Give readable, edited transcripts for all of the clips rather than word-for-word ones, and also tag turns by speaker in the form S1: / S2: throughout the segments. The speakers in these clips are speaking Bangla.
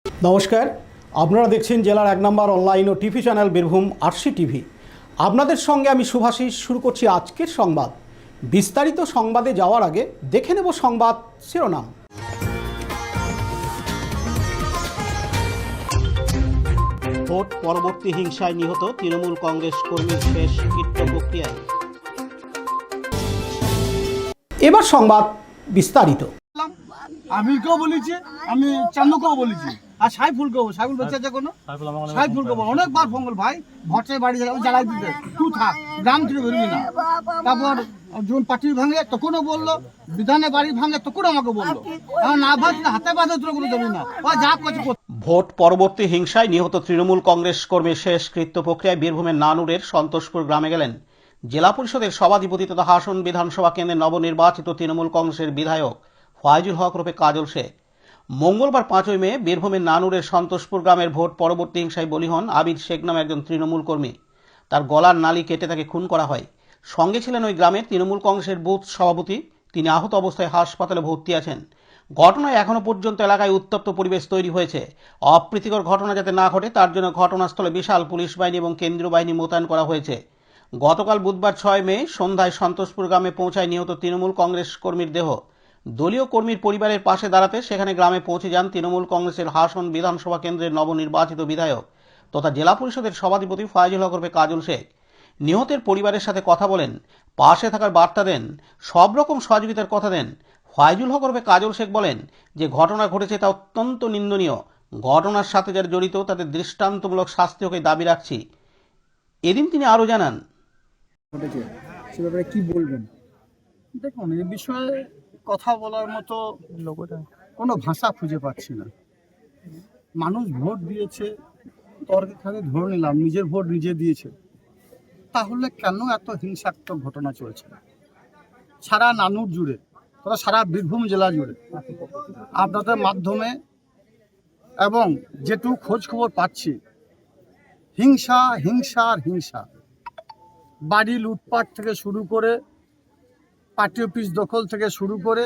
S1: নমস্কার, আপনারা দেখছেন জেলার 1 নম্বর অনলাইন ও TV channel Birbhum RC TV. আপনাদের সঙ্গে আমি শুভাশিস। শুরু করছি আজকের সংবাদ। বিস্তারিত সংবাদে যাওয়ার আগে দেখে নেব সংবাদ শিরোনাম। ভোট পরবর্তী হিংসায় নিহত তৃণমূল কংগ্রেস কর্মীর শেষ কৃত্য প্রক্রিয়ায়। এবার সংবাদ বিস্তারিত।
S2: আমিরকেও বলেছি, আমি চান্দুকেও বলেছি, আর সাইফুলকেও। সাইফুল বেঁচে আছে কোনো? সাইফুলকে বল, অনেকবার ফোন কর, ভাই ভট্টের বাড়ি জ্বালাই দিতে, তুই থাক, গ্রাম থেকে বেরোবি না। তারপর যখন পার্টির ভাঙে তখনও বললো, বিধানে বাড়ি ভাঙে তখন আমাকে বললো, না ভাঙলে হাতে বাঁধে তোর কোনো দেবি না, যা করছে।
S1: ভোট পরবর্তী হিংসায় নিহত তৃণমূল কংগ্রেস কর্মীর শেষকৃত্য প্রক্রিয়ায় বীরভূমের নানুরের সন্তোষপুর গ্রামে গেলেন জেলা পরিষদের সভাধিপতি তথা হাসন বিধানসভা কেন্দ্রের নবনির্বাচিত তৃণমূল কংগ্রেসের বিধায়ক ফয়জুল হক রূপে কাজল শেখ। মঙ্গলবার 5ই মে বীরভূমের নানুরের সন্তোষপুর গ্রামের ভোট পরবর্তী হিংসায় বলি হন আবিদ শেখ নামে একজন তৃণমূল কর্মী। তার গলার নালি কেটে তাকে খুন করা হয়। সঙ্গে ছিলেন ওই গ্রামের তৃণমূল কংগ্রেসের বুথ সভাপতি। তিনি আহত অবস্থায় হাসপাতালে ভর্তি আছেন। ঘটনায় এখনো পর্যন্ত এলাকায় উত্তপ্ত পরিবেশ তৈরি হয়েছে। অপ্রীতিকর ঘটনা যাতে না ঘটে তার জন্য ঘটনাস্থলে বিশাল পুলিশ বাহিনী এবং কেন্দ্রীয় বাহিনী মোতায়েন করা হয়েছে। গতকাল বুধবার 6 মে সন্ধ্যায় সন্তোষপুর গ্রামে পৌঁছায় নিহত তৃণমূল কংগ্রেস কর্মীর দেহ। দলীয় কর্মীর পরিবারের পাশে দাঁড়াতে সেখানে গ্রামে পৌঁছে যান তৃণমূল কংগ্রেসের হাসন বিধানসভা কেন্দ্রের নবনির্বাচিত বিধায়ক তথা জেলা পরিষদের সভাধিপতি ফয়জুল হক রূপে কাজল শেখ। নিহতের পরিবারের সাথে কথা বলেন, পাশে থাকার বার্তা দেন, সব রকম সহযোগিতার কথা দেন। ফয়জুল হক রূপে কাজল শেখ বলেন যে ঘটনা ঘটেছে তা অত্যন্ত নিন্দনীয়। ঘটনার সাথে যারা জড়িত তাদের দৃষ্টান্তমূলক শাস্তি হোক দাবি রাখছি। এদিন তিনি আরও জানান,
S2: সে ব্যাপারে কি বলবেন? দেখুন, এই বিষয়ে কথা বলার মতো কোনো ভাষা খুঁজে পাচ্ছি না। মানুষ ভোট দিয়েছে, তর্কে খাতে ধরে নিলাম নিজের ভোট নিজে দিয়েছে, তাহলে কেন এত হিংসাত্মক ঘটনা চলছে সারা নানুর জুড়ে, তথা সারা বীরভূম জেলা জুড়ে? আপনাদের মাধ্যমে এবং যেটুকু খোঁজ খবর পাচ্ছি, হিংসা হিংসা আর হিংসা। বাড়ি লুটপাট থেকে শুরু করে, পার্টি অফিস দখল থেকে শুরু করে,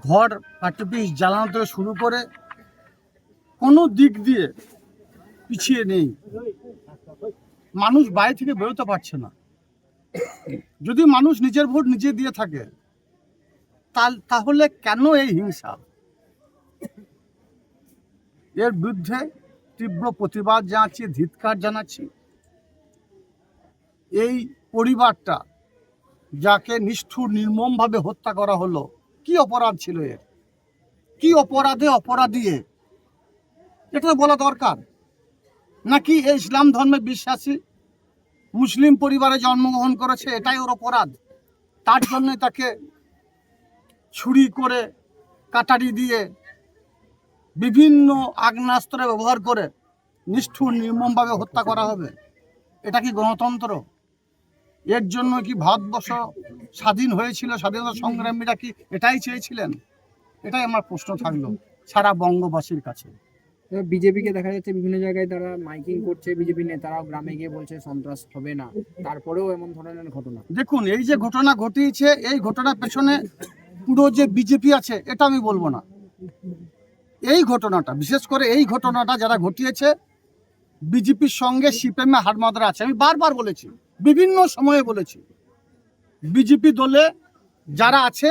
S2: ঘর পার্টি অফিস জ্বালানো থেকে শুরু করে, কোনো দিক দিয়ে পিছিয়ে নেই। মানুষ বাড়ি থেকে বেরোতে পারছে না। যদি মানুষ নিজের ভোট নিজে দিয়ে থাকে তাহলে কেন এই হিংসা? এর বিরুদ্ধে তীব্র প্রতিবাদ জানাচ্ছি, ধিক্কার জানাচ্ছি। এই পরিবারটা যাকে নিষ্ঠুর নির্মমভাবে হত্যা করা হলো, কি অপরাধ ছিল এর? কি অপরাধে অপরাধী? এটা বলা দরকার। নাকি এই ইসলাম ধর্মে বিশ্বাসী মুসলিম পরিবারে জন্মগ্রহণ করেছে এটাই ওর অপরাধ, তার জন্য তাকে ছুরি করে, কাটারি দিয়ে, বিভিন্ন আগ্নেয়াস্ত্র ব্যবহার করে নিষ্ঠুর নির্মমভাবে হত্যা করা হবে? এটা কি গণতন্ত্র? এর জন্য কি ভারতবর্ষ স্বাধীন হয়েছিল? স্বাধীনতা সংগ্রামীরা কি এটাই চেয়েছিলেন? এটাই আমার প্রশ্ন থাকলো সারা বঙ্গবাসীর কাছে।
S3: বিজেপিকে দেখা যাচ্ছে বিভিন্ন জায়গায় তারা মাইকিং করছে, বিজেপি নেতারাও গ্রামে গিয়ে বলছে সন্ত্রাস হবে না, তারপরেও এমন ধরনের ঘটনা।
S2: দেখুন, এই যে ঘটনা ঘটিয়েছে, এই ঘটনার পেছনে পুরো যে বিজেপি আছে এটা আমি বলবো না। এই ঘটনাটা, বিশেষ করে এই ঘটনাটা যারা ঘটিয়েছে, বিজেপির সঙ্গে সিপিএম হার মাদরা আছে। আমি বারবার বলেছি, বিভিন্ন সময়ে বলেছি, বিজেপি দলে যারা আছে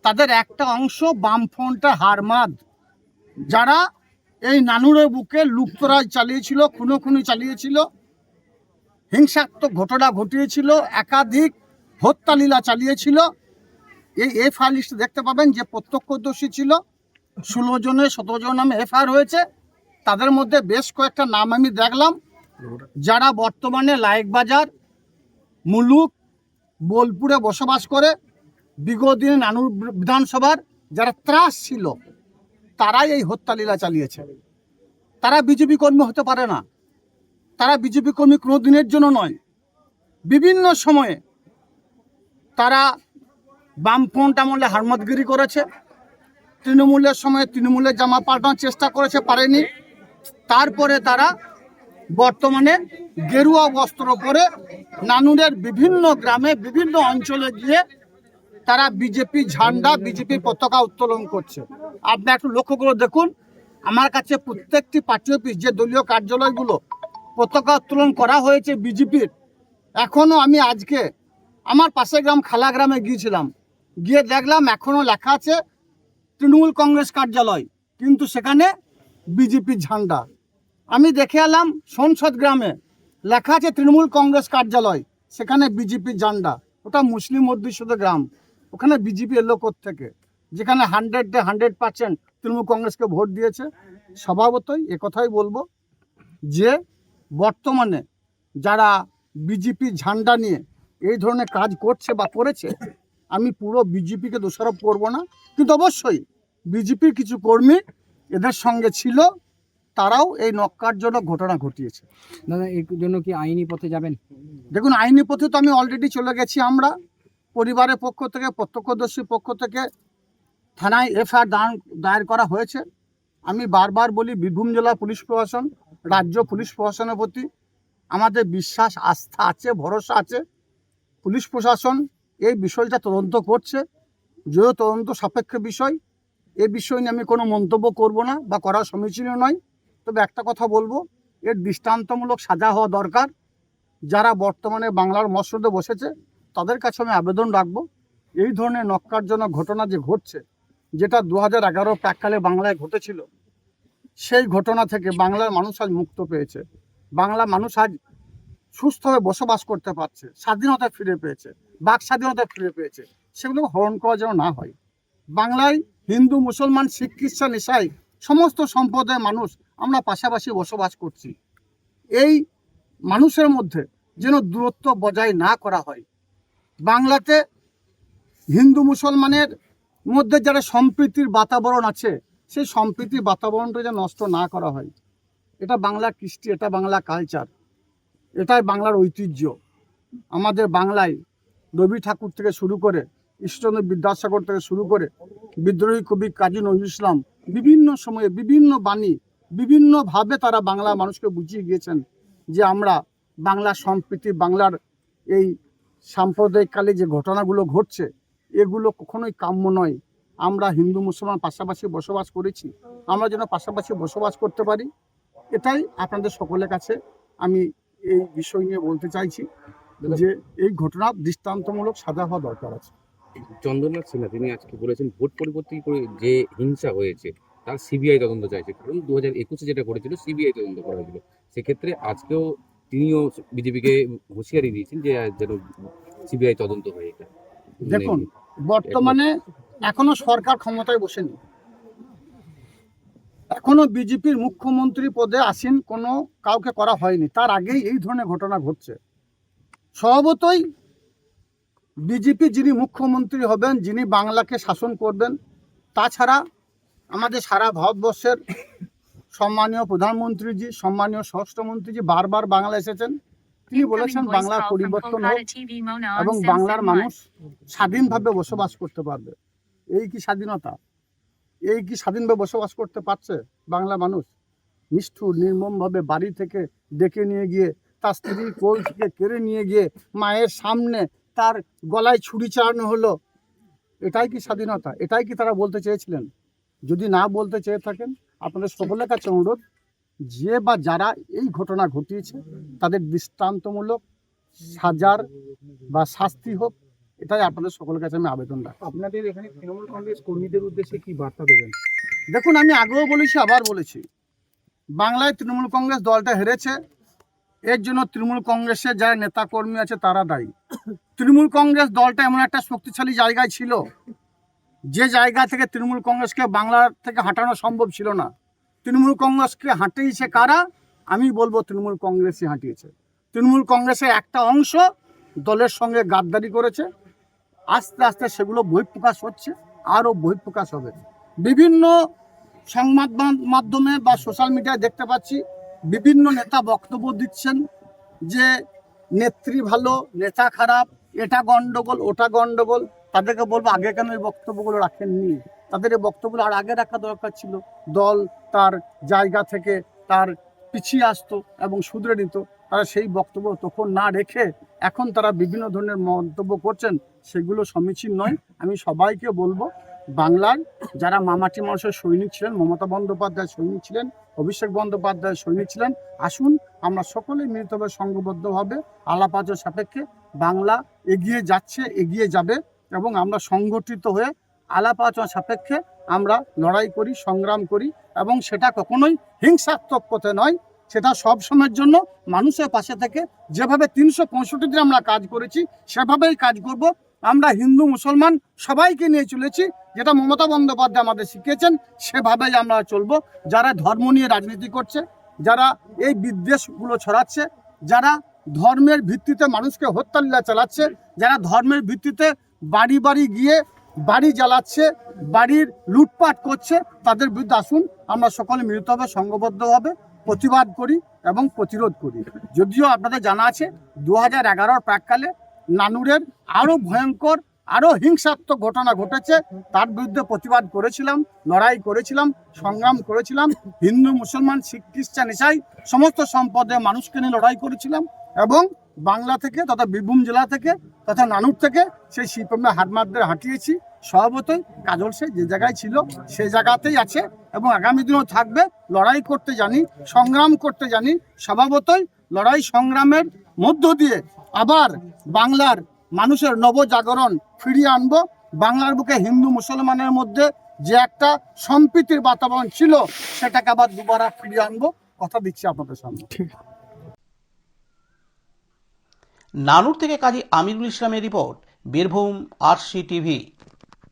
S2: তাদের একটা অংশ বামফ্রন্টের হারমাদ, যারা এই নানুরের বুকে লুপ্তরাজ চালিয়েছিল, খুনোখুনি চালিয়েছিল, হিংসাত্মক ঘটনা ঘটিয়েছিল, একাধিক হত্যালীলা চালিয়েছিল। এই এফআইআর লিস্টে দেখতে পাবেন যে প্রত্যক্ষদর্শী ছিল 16 জনের 17 জন নামে এফআইআর হয়েছে। তাদের মধ্যে বেশ কয়েকটা নাম আমি দেখলাম, যারা বর্তমানে লাইকবাজার, মুলুক, বোলপুরে বসবাস করে। বিগত দিনে নানুর বিধানসভার যারা ত্রাস ছিল তারাই এই হত্যালীলা চালিয়েছে। তারা বিজেপি কর্মী হতে পারে না, তারা বিজেপি কর্মী কোনো দিনের জন্য নয়। বিভিন্ন সময়ে তারা বামফ্রন্ট আমলে হারমতগিরি করেছে, তৃণমূলের সময় তৃণমূলের জামা পাল্টানোর চেষ্টা করেছে, পারেনি। তারপরে তারা বর্তমানে গেরুয়া বস্ত্র পরে নানুরের বিভিন্ন গ্রামে, বিভিন্ন অঞ্চলে গিয়ে তারা বিজেপি ঝান্ডা, বিজেপি পতাকা উত্তোলন করছে। আপনি একটু লক্ষ্য করে দেখুন, আমার কাছে প্রত্যেকটি পার্টি অফিস, যে দলীয় কার্যালয়গুলো পতাকা উত্তোলন করা হয়েছে বিজেপির, এখনও আমি আজকে আমার পাশের গ্রাম খালা গ্রামে গিয়েছিলাম, গিয়ে দেখলাম এখনও লেখা আছে তৃণমূল কংগ্রেস কার্যালয়, কিন্তু সেখানে বিজেপির ঝান্ডা। আমি দেখে এলাম সংসদ গ্রামে লেখা আছে তৃণমূল কংগ্রেস কার্যালয়, সেখানে বিজেপির ঝান্ডা। ওটা মুসলিম অধ্যুষিত গ্রাম, ওখানে বিজেপি এলো থেকে, যেখানে 100% তৃণমূল কংগ্রেসকে ভোট দিয়েছে। স্বভাবতই একথাই বলবো যে বর্তমানে যারা বিজেপির ঝান্ডা নিয়ে এই ধরনের কাজ করছে বা করেছে, আমি পুরো বিজেপিকে দোষারোপ করব না, কিন্তু অবশ্যই বিজেপির কিছু কর্মী এদের সঙ্গে ছিল, তারাও এই নক্কারজনক ঘটনা ঘটিয়েছে।
S3: দাদা, এর জন্য কি আইনি পথে যাবেন?
S2: দেখুন, আইনি পথে তো আমি অলরেডি চলে গেছি। আমরা পরিবারের পক্ষ থেকে, প্রত্যক্ষদর্শীর পক্ষ থেকে থানায় এফআইআর দায়ের করা হয়েছে। আমি বারবার বলি, বীরভূম জেলা পুলিশ প্রশাসন, রাজ্য পুলিশ প্রশাসনের প্রতি আমাদের বিশ্বাস, আস্থা আছে, ভরসা আছে। পুলিশ প্রশাসন এই বিষয়টা তদন্ত করছে, যেহেতু তদন্ত সাপেক্ষ বিষয়, এ বিষয় নিয়ে আমি কোনো মন্তব্য করব না বা করা সমীচীন নয়। তবে একটা কথা বলবো, এর দৃষ্টান্তমূলক সাজা হওয়া দরকার। যারা বর্তমানে বাংলার মসনদে বসেছে তাদের কাছে আমি আবেদন রাখবো, এই ধরনের নক্কারজনক ঘটনা যে ঘটছে, যেটা 2011 প্রাককালে বাংলায় ঘটেছিল, সেই ঘটনা থেকে বাংলার মানুষ আজ মুক্ত পেয়েছে। বাংলা মানুষ আজ সুস্থভাবে বসবাস করতে পারছে, স্বাধীনতা ফিরে পেয়েছে, বাক স্বাধীনতা ফিরে পেয়েছে। সেগুলো হরণ করা যেন না হয়। বাংলায় হিন্দু, মুসলমান, শিখ, খ্রিস্টান, ইসাই সমস্ত সম্প্রদায়ের মানুষ আমরা পাশাপাশি বসবাস করছি। এই মানুষের মধ্যে যেন দূরত্ব বজায় না করা হয়। বাংলাতে হিন্দু মুসলমানের মধ্যে যারা সম্প্রীতির বাতাবরণ আছে, সেই সম্প্রীতির বাতাবরণটা যেন নষ্ট না করা হয়। এটা বাংলার কৃষ্টি, এটা বাংলা কালচার, এটাই বাংলার ঐতিহ্য। আমাদের বাংলায় রবি ঠাকুর থেকে শুরু করে, ঈশ্বরচন্দ্র বিদ্যাসাগর থেকে শুরু করে, বিদ্রোহী কবি কাজী নজরুল ইসলাম বিভিন্ন সময়ে বিভিন্ন বাণী, বিভিন্নভাবে তারা বাংলা মানুষকে বুঝিয়ে গিয়েছেন যে আমরা বাংলার সম্প্রীতি, বাংলার এই সাম্প্রদায়িককালে যে ঘটনাগুলো ঘটছে, এগুলো কখনোই কাম্য নয়। আমরা হিন্দু মুসলমান পাশাপাশি বসবাস করেছি, আমরা যেন পাশাপাশি বসবাস করতে পারি। এটাই আপনাদের সকলের কাছে আমি এই বিষয় নিয়ে বলতে চাইছি যে এই ঘটনা দৃষ্টান্তমূলক সাজা হওয়া দরকার আছে।
S4: চন্দ্রনাথ সিনহা তিনি আজকে বলেছেন ভোট পরিবর্তন করে যে হিংসা হয়েছে তার সিবিআই তদন্ত চাইছে, কারণ 2021-এ যেটা করেছিল সিবিআই তদন্ত করা হয়েছিল। সেক্ষেত্রে আজকেও তিনিও বিজেপিকে হুঁশিয়ারি দিয়েছেন যে যেন সিবিআই তদন্ত হয়ে যায়।
S2: দেখুন, বর্তমানে এখনো সরকার ক্ষমতায় বসেনি, এখনো বিজেপির মুখ্যমন্ত্রী পদে আসীন কোনো কাউকে করা হয়নি, তার আগেই এই ধরনের ঘটনা ঘটছে। স্বভাবতই বিজেপি যিনি মুখ্যমন্ত্রী হবেন, যিনি বাংলাকে শাসন করবেন, তাছাড়া আমাদের সারা ভারতবর্ষের সম্মানীয় প্রধানমন্ত্রীজি, সম্মানীয় স্বরাষ্ট্রমন্ত্রীজি বারবার বাংলা এসেছেন। তিনি বলেছেন বাংলার পরিবর্তন হোক এবং বাংলার মানুষ স্বাধীনভাবে বসবাস করতে পারবে। এই কি স্বাধীনতা? এই কি স্বাধীনভাবে বসবাস করতে পারছে বাংলা মানুষ? নিষ্ঠুর নির্মমভাবে বাড়ি থেকে ডেকে নিয়ে গিয়ে, তার স্ত্রীর কোল থেকে কেড়ে নিয়ে গিয়ে মায়ের সামনে তার গলায় ছুরি চালানো হলো। এটাই কি স্বাধীনতা? এটাই কি তারা বলতে চেয়েছিলেন? যদি না বলতে চেয়ে থাকেন, আপনাদের সকলের কাছে অনুরোধ, যে বা যারা এই ঘটনা ঘটিয়েছে তাদের দৃষ্টান্তমূলক সাজার বা শাস্তি হোক, এটাই আপনাদের সকলের কাছে আমি আবেদন রাখি।
S5: আপনাদের এখানে তৃণমূল কংগ্রেস কর্মীদের উদ্দেশ্যে কি বার্তা দেবেন?
S2: দেখুন, আমি আগেও বলেছি, আবার বলেছি, বাংলায় তৃণমূল কংগ্রেস দলটা হেরেছে, এর জন্য তৃণমূল কংগ্রেসের যারা নেতাকর্মী আছে তারা দায়ী। তৃণমূল কংগ্রেস দলটা এমন একটা শক্তিশালী জায়গায় ছিল, যে জায়গা থেকে তৃণমূল কংগ্রেসকে বাংলার থেকে হাঁটানো সম্ভব ছিল না। তৃণমূল কংগ্রেসকে হাঁটিয়েছে কারা? আমি বলবো তৃণমূল কংগ্রেসই হাঁটিয়েছে। তৃণমূল কংগ্রেসের একটা অংশ দলের সঙ্গে গাদ্দারি করেছে, আস্তে আস্তে সেগুলো বহিঃপ্রকাশ হচ্ছে, আরও বহিঃপ্রকাশ হবে। বিভিন্ন সংবাদ মাধ্যমে বা সোশ্যাল মিডিয়ায় দেখতে পাচ্ছি বিভিন্ন নেতা বক্তব্য দিচ্ছেন যে নেত্রী ভালো, নেতা খারাপ, এটা গন্ডগোল, ওটা গন্ডগোল। তাদেরকে বলবো, আগে কেন এই বক্তব্যগুলো রাখেননি? তাদের এই বক্তব্যগুলো আর আগে রাখা দরকার ছিল। দল তার জায়গা থেকে তার পিছিয়ে আসতো এবং শুধরে নিত। তারা সেই বক্তব্য তখন না রেখে এখন তারা বিভিন্ন ধরনের মন্তব্য করছেন, সেগুলো সমীচীন নয়। আমি সবাইকে বলবো, বাংলার যারা মামাটি মানুষের সৈনিক ছিলেন, মমতা বন্দ্যোপাধ্যায় সৈনিক ছিলেন, অভিষেক বন্দ্যোপাধ্যায় সৈনিক ছিলেন, আসুন আমরা সকলে মিলিতভাবে সংঘবদ্ধভাবে আলাপ আলোচনা সাপেক্ষে বাংলা এগিয়ে যাচ্ছে, এগিয়ে যাবে, এবং আমরা সংগঠিত হয়ে আলাপ আলোচনা সাপেক্ষে আমরা লড়াই করি, সংগ্রাম করি, এবং সেটা কখনোই হিংসাত্মক পথে নয়, সেটা সব সময়ের জন্য মানুষের পাশে থেকে যেভাবে 365 দিন আমরা কাজ করেছি সেভাবেই কাজ করব। আমরা হিন্দু মুসলমান সবাইকে নিয়ে চলেছি, যেটা মমতা বন্দ্যোপাধ্যায় আমাদের শিখিয়েছেন, সেভাবেই আমরা চলবো। যারা ধর্ম নিয়ে রাজনীতি করছে, যারা এই বিদ্বেষগুলো ছড়াচ্ছে, যারা ধর্মের ভিত্তিতে মানুষকে হত্যালীলা চালাচ্ছে, যারা ধর্মের ভিত্তিতে বাড়ি বাড়ি গিয়ে বাড়ি জ্বালাচ্ছে, বাড়ির লুটপাট করছে, তাদের বিরুদ্ধে আসুন আমরা সকলে মিলিতভাবে সংঘবদ্ধভাবে প্রতিবাদ করি এবং প্রতিরোধ করি। যদিও আপনাদের জানা আছে 2011 প্রাককালে নানুরের আরও ভয়ঙ্কর, আরও হিংসাত্মক ঘটনা ঘটেছে, তার বিরুদ্ধে প্রতিবাদ করেছিলাম, লড়াই করেছিলাম, সংগ্রাম করেছিলাম। হিন্দু মুসলমান শিখ খ্রিস্টান ইসাই সমস্ত সম্প্রদায়ের মানুষকে নিয়ে লড়াই করেছিলাম, এবং বাংলা থেকে তথা বীরভূম জেলা থেকে তথা নানুর থেকে সেই শিল্পমে হাটমারদের হাঁটিয়েছি। স্বভাবতই কাজল সে যে জায়গায় ছিল সেই জায়গাতেই আছে এবং আগামী দিনেও থাকবে। লড়াই করতে জানি, সংগ্রাম করতে জানি, স্বভাবতই লড়াই সংগ্রামের মধ্য দিয়ে আবার বাংলার মানুষের নবজাগরণ ফিরিয়ে আনবো। বাংলার বুকে হিন্দু মুসলমানের মধ্যে যে একটা সম্প্রীতির বাতাবরণ ছিল সেটাকে আবার দুবারা ফিরিয়ে আনবো, কথা দিচ্ছি আপনাদের সামনে।
S1: নানুর থেকে কাজী আমিরুল ইসলামের রিপোর্ট, বীরভূম RC TV।